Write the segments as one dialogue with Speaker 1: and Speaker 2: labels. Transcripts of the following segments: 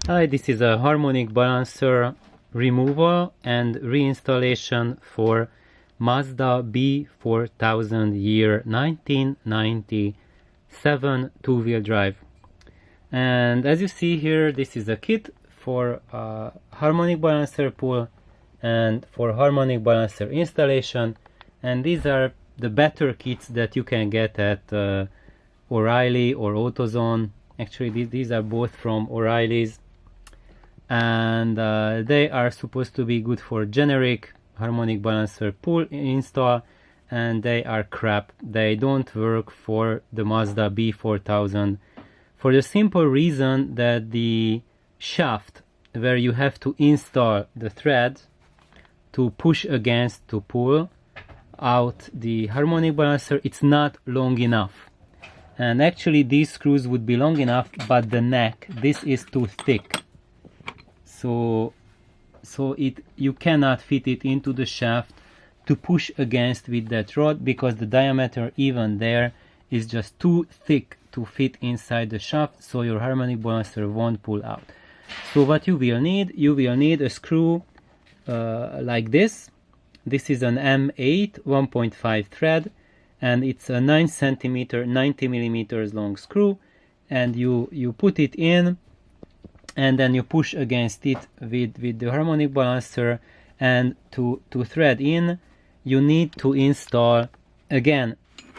Speaker 1: Hi, this is a harmonic balancer removal and reinstallation for Mazda B4000 year 1997 two-wheel drive. And as you see here, this is a kit for harmonic balancer pull and for harmonic balancer installation, and these are the better kits that you can get at Oreily or Autozone. Actually, these are both from Oreily's, and they are supposed to be good for generic harmonic balancer pull install, and they are crap. They don't work for the Mazda B4000 for the simple reason that the shaft where you have to install the thread to push against to pull out the harmonic balancer, it's not long enough. And actually these screws would be long enough, but the neck, this is too thick. So you cannot fit it into the shaft to push against with that rod, because the diameter even there is just too thick to fit inside the shaft, so your harmonic balancer won't pull out. So what you will need a screw like this. This is an M8 1.5 thread, and it's a 9 centimeter 90 millimeters long screw, and you put it in, and then you push against it with the harmonic balancer, and to thread in you need to install again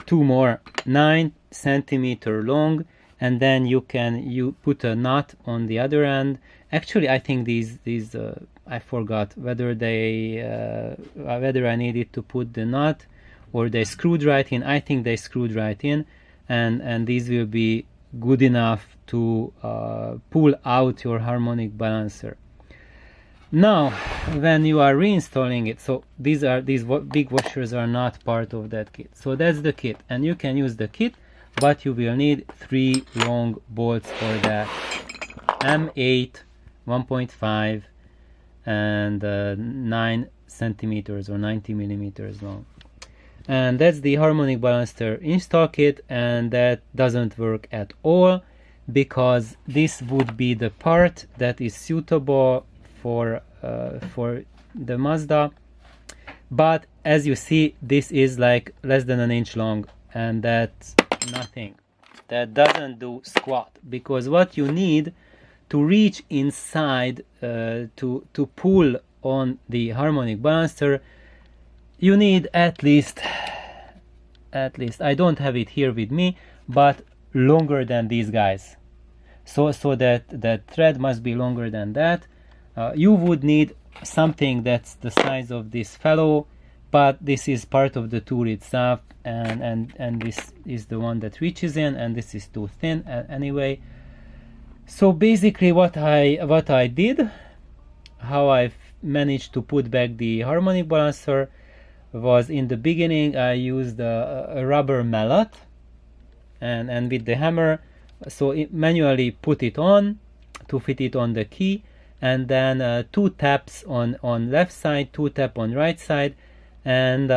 Speaker 1: two more 9 centimeter long, and then you put a nut on the other end. Actually, I think these I forgot whether I needed to put the nut or they screwed right in. I think they screwed right in, and these will be good enough to pull out your harmonic balancer. Now, when you are reinstalling it, so these big washers are not part of that kit. So that's the kit, and you can use the kit, but you will need 3 long bolts for that. M8 1.5 and 9 centimeters or 90 millimeters long. And that's the harmonic balancer install kit, and that doesn't work at all, because this would be the part that is suitable for the Mazda, but as you see, this is like less than an inch long, and that's nothing. That doesn't do squat, because what you need to reach inside to pull on the harmonic balancer, you need at least I don't have it here with me, but longer than these guys. So that thread must be longer than that. You would need something that's the size of this fellow, but this is part of the tool itself, and this is the one that reaches in, and this is too thin anyway. So basically what I did, how I've managed to put back the harmonic balancer, was in the beginning I used a rubber mallet, and with the hammer, so it manually put it on to fit it on the key, and then 2 taps on left side, 2 tap on right side, and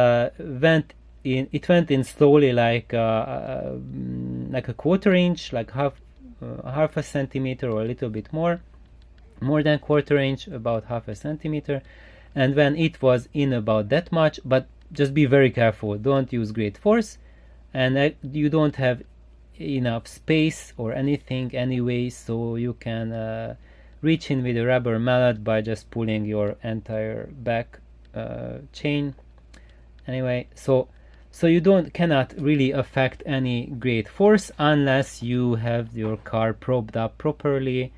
Speaker 1: it went in slowly, like a quarter inch, like half a centimeter or a little bit more than quarter inch, about half a centimeter. And when it was in about that much, but just be very careful, don't use great force, and you don't have enough space or anything anyway, so you can reach in with a rubber mallet by just pulling your entire back chain. Anyway, so you cannot really affect any great force unless you have your car propped up properly,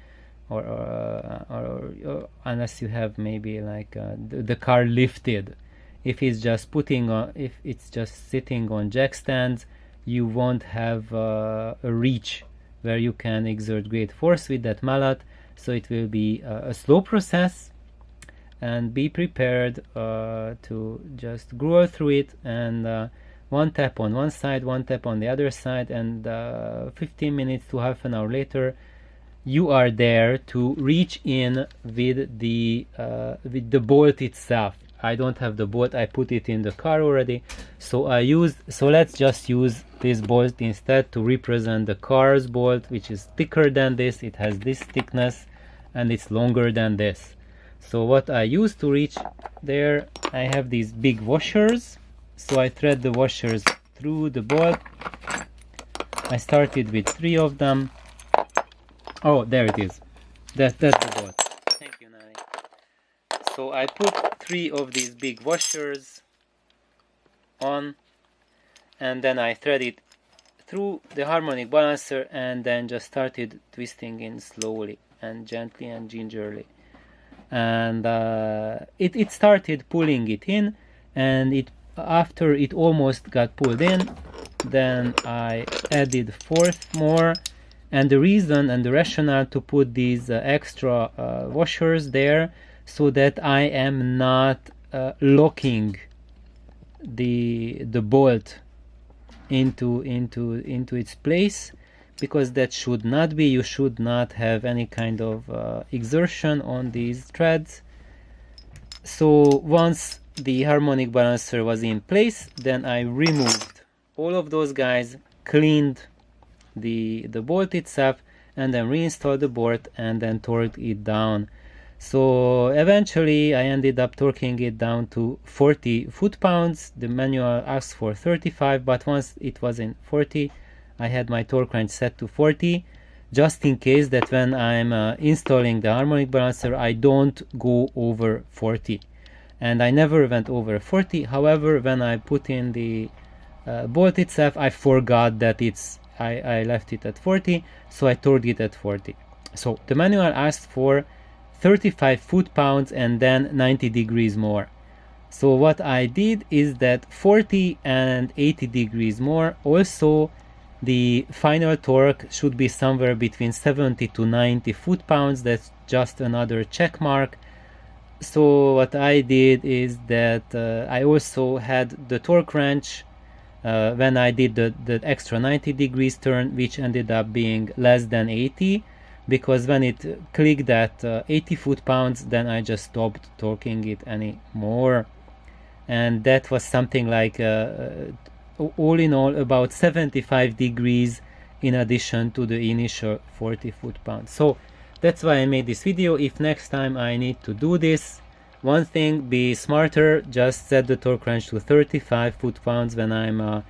Speaker 1: or unless you have maybe like the car lifted. If it's just if it's just sitting on jack stands, you won't have a reach where you can exert great force with that mallet. So it will be a slow process, and be prepared to just grow through it, and 1 tap on one side, 1 tap on the other side, and 15 minutes to half an hour later, you are there to reach in with the bolt itself. I don't have the bolt, I put it in the car already, so let's just use this bolt instead to represent the car's bolt, which is thicker than this. It has this thickness, and it's longer than this. So what I use to reach there, I have these big washers, so I thread the washers through the bolt. I started with 3 of them. Oh, there it is. That's the bolt. Thank you, Nani. So I put 3 of these big washers on, and then I thread it through the harmonic balancer, and then just started twisting in slowly and gently and gingerly. And it started pulling it in, and after it almost got pulled in, then I added 4 more. And the reason and the rationale to put these extra washers there, so that I am not locking the bolt into its place, because that should not be. You should not have any kind of exertion on these threads. So once the harmonic balancer was in place, then I removed all of those guys, cleaned the bolt itself, and then reinstalled the bolt and then torqued it down. So eventually I ended up torquing it down to 40 foot-pounds. The manual asks for 35, but once it was in 40, I had my torque wrench set to 40, just in case that when I'm installing the harmonic balancer, I don't go over 40. And I never went over 40. However, when I put in the bolt itself, I forgot that I left it at 40, so I torqued it at 40. So the manual asked for 35 foot-pounds and then 90 degrees more. So what I did is that 40 and 80 degrees more. Also, the final torque should be somewhere between 70 to 90 foot-pounds. That's just another check mark. So what I did is that I also had the torque wrench when I did the extra 90 degrees turn, which ended up being less than 80, because when it clicked at 80 foot-pounds, then I just stopped torquing it anymore. And that was something like all in all about 75 degrees in addition to the initial 40 foot-pounds. So that's why I made this video. If next time I need to do this, one thing, be smarter, just set the torque wrench to 35 foot-pounds when I'm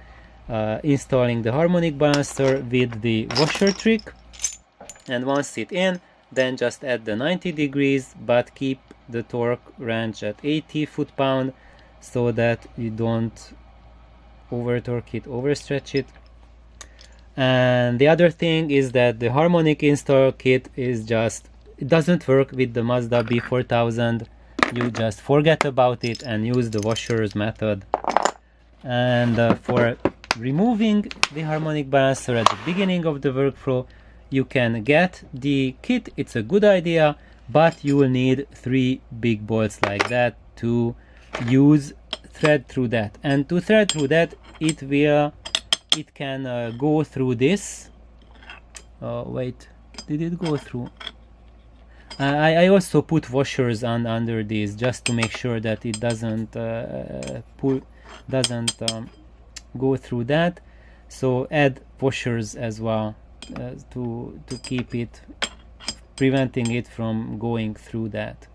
Speaker 1: installing the harmonic balancer with the washer trick. And once it's in, then just add the 90 degrees, but keep the torque wrench at 80 foot-pound so that you don't over torque it, overstretch it. And the other thing is that the harmonic install kit is just, it doesn't work with the Mazda B4000. You just forget about it and use the washers method. And for removing the harmonic balancer at the beginning of the workflow, you can get the kit. It's a good idea, but you will need 3 big bolts like that to thread through that. And to thread through that, it can go through this. Wait, did it go through? I also put washers under these just to make sure that it doesn't go through that. So add washers as well to keep it, preventing it from going through that.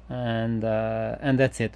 Speaker 1: And that's it.